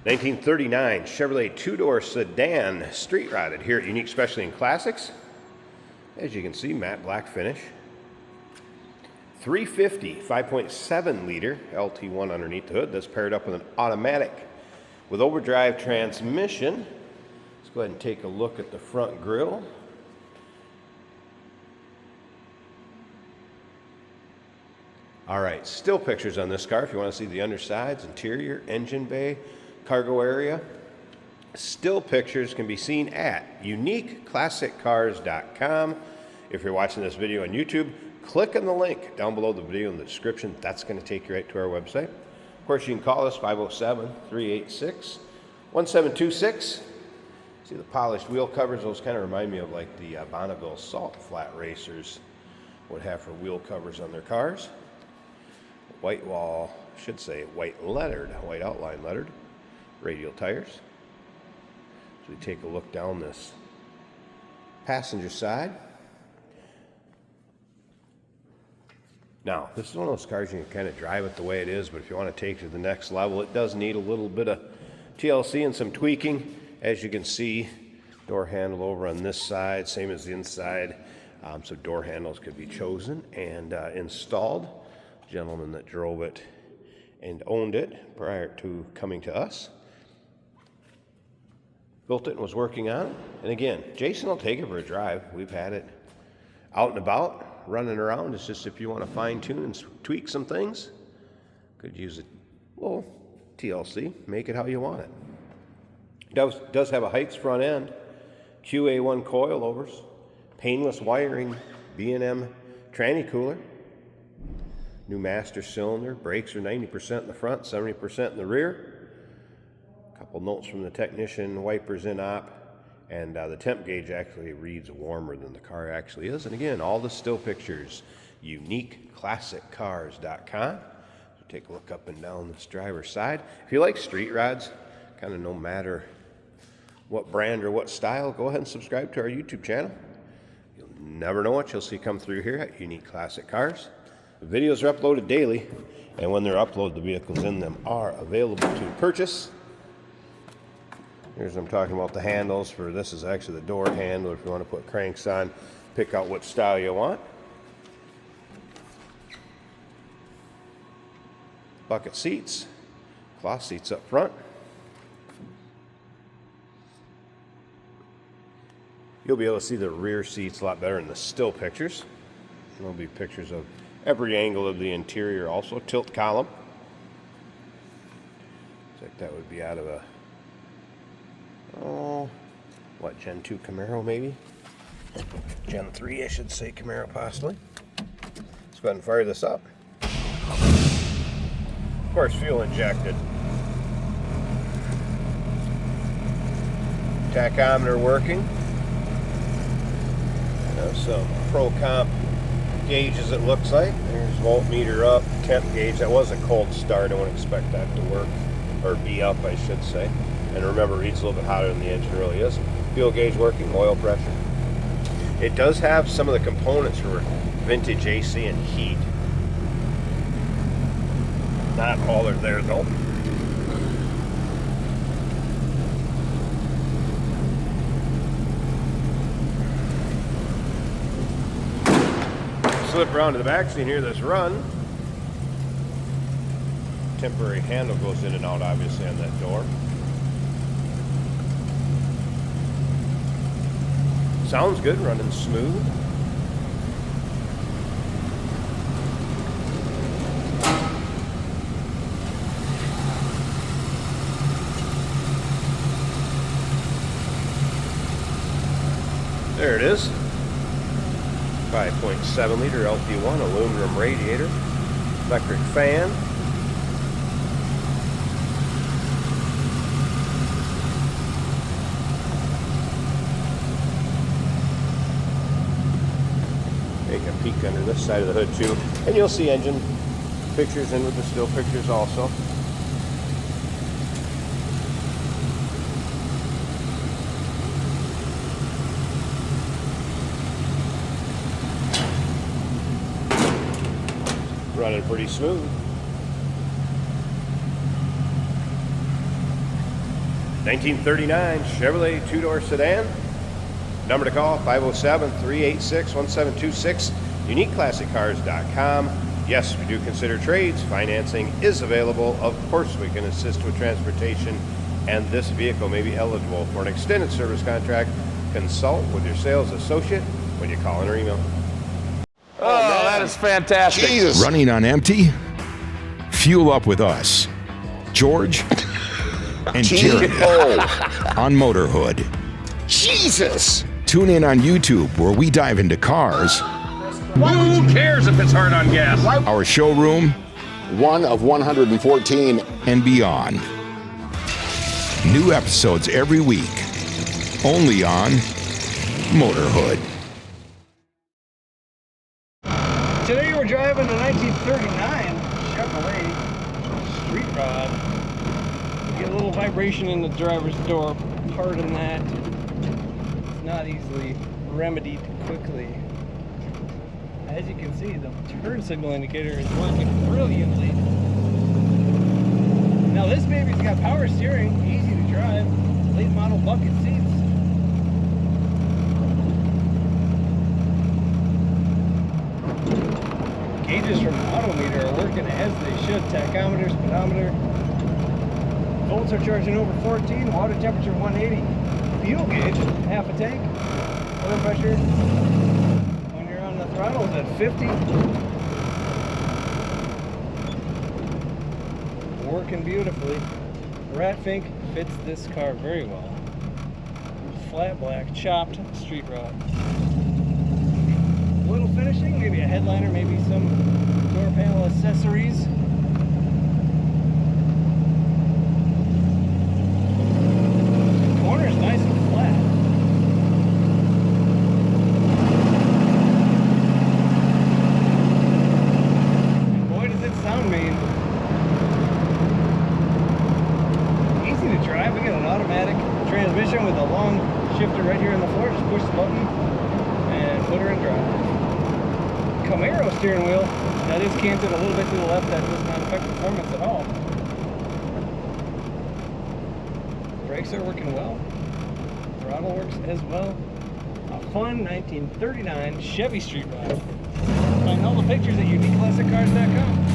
1939 Chevrolet two-door sedan, street rotted here at Unique Specialty and Classics. As you can see, matte black finish. 350 5.7 liter LT1 underneath the hood. That's paired up with an automatic with overdrive transmission. Let's go ahead and take a look at the front grille. All right, still pictures on this car if you want to see the undersides, interior, engine bay, cargo area. Still pictures can be seen at uniqueclassiccars.com. If you're watching this video on YouTube, click on the link down below the video in the description. That's going to take you right to our website. Of course, you can call us 507-386-1726. See the polished wheel covers? Those kind of remind me of like the Bonneville Salt Flat Racers would have for wheel covers on their cars. White wall, should say white lettered, white outline lettered. Radial tires. So we take a look down this passenger side. Now, this is one of those cars you can kind of drive it the way it is, but if you want to take it to the next level, it does need a little bit of TLC and some tweaking. As you can see, door handle over on this side, same as the inside. So door handles could be chosen and installed. Gentleman that drove it and owned it prior to coming to us built it and was working on it. And again, Jason will take it for a drive. We've had it out and about, running around. It's just if you want to fine tune and tweak some things, could use a little TLC, make it how you want it. It does have a Heights front end, QA1 coilovers, painless wiring, B&M tranny cooler, new master cylinder. Brakes are 90% in the front, 70% in the rear. A couple notes from the technician, wipers in op, and the temp gauge actually reads warmer than the car actually is. And again, all the still pictures, uniqueclassiccars.com. So take a look up and down this driver's side. If you like street rods, kind of no matter what brand or what style, go ahead and subscribe to our YouTube channel. You'll never know what you'll see come through here at Unique Classic Cars. The videos are uploaded daily, and when they're uploaded, the vehicles in them are available to purchase. Here's what I'm talking about, the handles for this is actually the door handle. If you want to put cranks on, pick out what style you want. Bucket seats, cloth seats up front. You'll be able to see the rear seats a lot better in the still pictures. There'll be pictures of every angle of the interior also. Tilt column. Looks like that would be out of a, what, Gen 2 Camaro maybe? Gen 3, I should say, Camaro possibly. Let's go ahead and fire this up. Of course, fuel injected. Tachometer working. Some Pro Comp gauges, it looks like. There's voltmeter up, temp gauge. That was a cold start. I wouldn't expect that to work, or be up, I should say. And remember, it reads a little bit hotter than the engine really is. Fuel gauge working, oil pressure. It does have some of the components for vintage AC and heat. Not all are there though. Slip around to the back so you can hear this run. Temporary handle goes in and out obviously on that door. Sounds good, running smooth. There it is. 5.7 liter LT1 aluminum radiator, electric fan. Take a peek under this side of the hood too, and you'll see engine pictures in with the still pictures also. Running pretty smooth. 1939 Chevrolet two-door sedan. Number to call, 507-386-1726, uniqueclassiccars.com. Yes, we do consider trades. Financing is available. Of course, we can assist with transportation, and this vehicle may be eligible for an extended service contract. Consult with your sales associate when you call in or email. Oh, that is fantastic. Jesus. Running on empty? Fuel up with us, George and Jeremy on Motorhood. Jesus. Tune in on YouTube where we dive into cars, Who cares if it's hard on gas? our showroom, One of 114. and beyond. New episodes every week, only on Motorhood. Today we're driving a 1939 Chevrolet Street Rod. We get a little vibration in the driver's door. Pardon that. It's not easily remedied quickly. As you can see, the turn signal indicator is working brilliantly. Now this baby's got power steering, easy to drive, late model bucket seats. Gauges from the autometer are working as they should. Tachometer, speedometer. Volts are charging over 14. Water temperature 180. Fuel gauge, half a tank. Water pressure when you're on the throttle is at 50. Working beautifully. Rat Fink fits this car very well. Flat black, chopped street rod. Little finishing, maybe a headliner, maybe some door panel accessories. The corner's nice and flat. And boy, does it sound mean. Easy to drive. We got an automatic transmission with a long shifter right here on the floor. Just push the button and put her in drive. Camaro steering wheel that is canted a little bit to the left. That does not affect performance at all. Brakes are working well. Throttle works as well. A fun 1939 Chevy Street Rod. Find all the pictures at uniqueclassiccars.com.